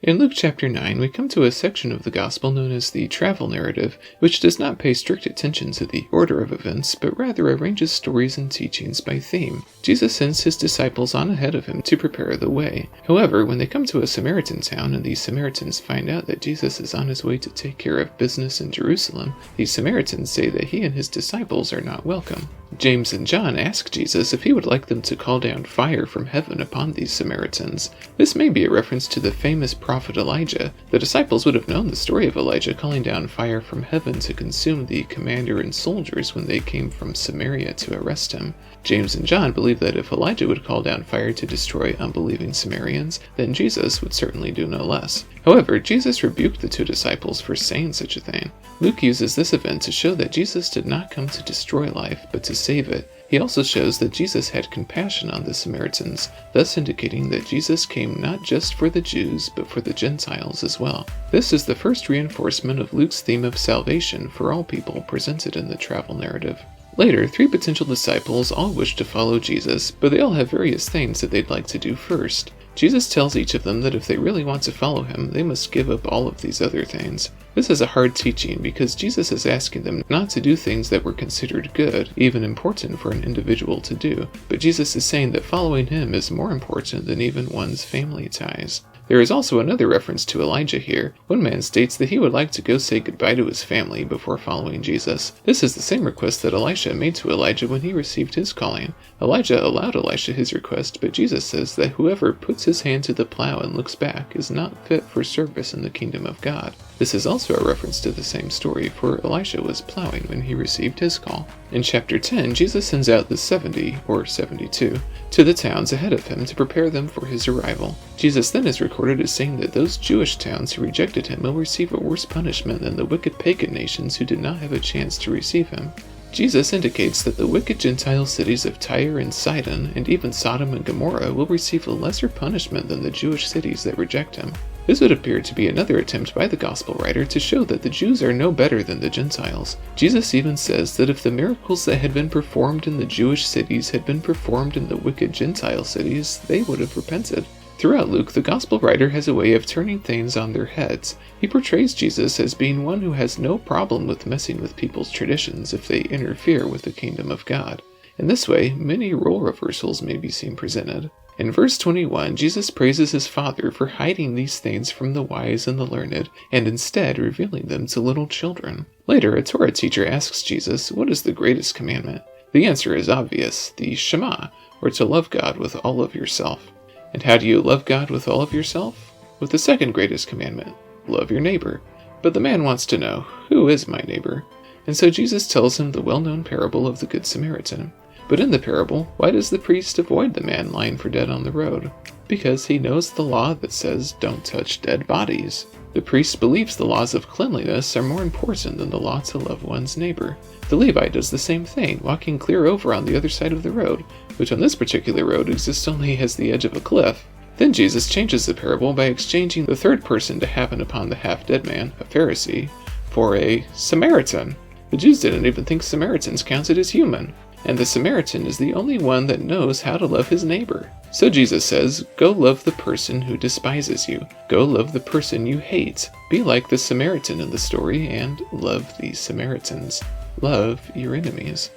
In Luke chapter 9, we come to a section of the Gospel known as the travel narrative, which does not pay strict attention to the order of events, but rather arranges stories and teachings by theme. Jesus sends his disciples on ahead of him to prepare the way. However, when they come to a Samaritan town and the Samaritans find out that Jesus is on his way to take care of business in Jerusalem, the Samaritans say that he and his disciples are not welcome. James and John ask Jesus if he would like them to call down fire from heaven upon these Samaritans. This may be a reference to the famous prophet Elijah. The disciples would have known the story of Elijah calling down fire from heaven to consume the commander and soldiers when they came from Samaria to arrest him. James and John believe that if Elijah would call down fire to destroy unbelieving Samaritans, then Jesus would certainly do no less. However, Jesus rebuked the two disciples for saying such a thing. Luke uses this event to show that Jesus did not come to destroy life, but to save it. He also shows that Jesus had compassion on the Samaritans, thus indicating that Jesus came not just for the Jews, but for the Gentiles as well. This is the first reinforcement of Luke's theme of salvation for all people presented in the travel narrative. Later, three potential disciples all wish to follow Jesus, but they all have various things that they'd like to do first. Jesus tells each of them that if they really want to follow him, they must give up all of these other things. This is a hard teaching because Jesus is asking them not to do things that were considered good, even important for an individual to do, but Jesus is saying that following him is more important than even one's family ties. There is also another reference to Elijah here. One man states that he would like to go say goodbye to his family before following Jesus. This is the same request that Elisha made to Elijah when he received his calling. Elijah allowed Elisha his request, but Jesus says that whoever puts his hand to the plow and looks back is not fit for service in the kingdom of God. This is also a reference to the same story, for Elisha was plowing when he received his call. In chapter 10, Jesus sends out the 70, or 72, to the towns ahead of him to prepare them for his arrival. Jesus then is recorded as saying that those Jewish towns who rejected him will receive a worse punishment than the wicked pagan nations who did not have a chance to receive him. Jesus indicates that the wicked Gentile cities of Tyre and Sidon, and even Sodom and Gomorrah, will receive a lesser punishment than the Jewish cities that reject him. This would appear to be another attempt by the Gospel writer to show that the Jews are no better than the Gentiles. Jesus even says that if the miracles that had been performed in the Jewish cities had been performed in the wicked Gentile cities, they would have repented. Throughout Luke, the Gospel writer has a way of turning things on their heads. He portrays Jesus as being one who has no problem with messing with people's traditions if they interfere with the kingdom of God. In this way, many role reversals may be seen presented. In verse 21, Jesus praises his Father for hiding these things from the wise and the learned, and instead revealing them to little children. Later, a Torah teacher asks Jesus, what is the greatest commandment? The answer is obvious, the Shema, or to love God with all of yourself. And how do you love God with all of yourself? With the second greatest commandment, love your neighbor. But the man wants to know, who is my neighbor? And so Jesus tells him the well-known parable of the Good Samaritan. But in the parable, why does the priest avoid the man lying for dead on the road? Because he knows the law that says don't touch dead bodies. The priest believes the laws of cleanliness are more important than the law to love one's neighbor. The Levite does the same thing, walking clear over on the other side of the road, which on this particular road exists only as the edge of a cliff. Then Jesus changes the parable by exchanging the third person to happen upon the half-dead man, a Pharisee, for a Samaritan. The Jews didn't even think Samaritans counted as human. And the Samaritan is the only one that knows how to love his neighbor. So Jesus says, go love the person who despises you. Go love the person you hate. Be like the Samaritan in the story and love the Samaritans. Love your enemies.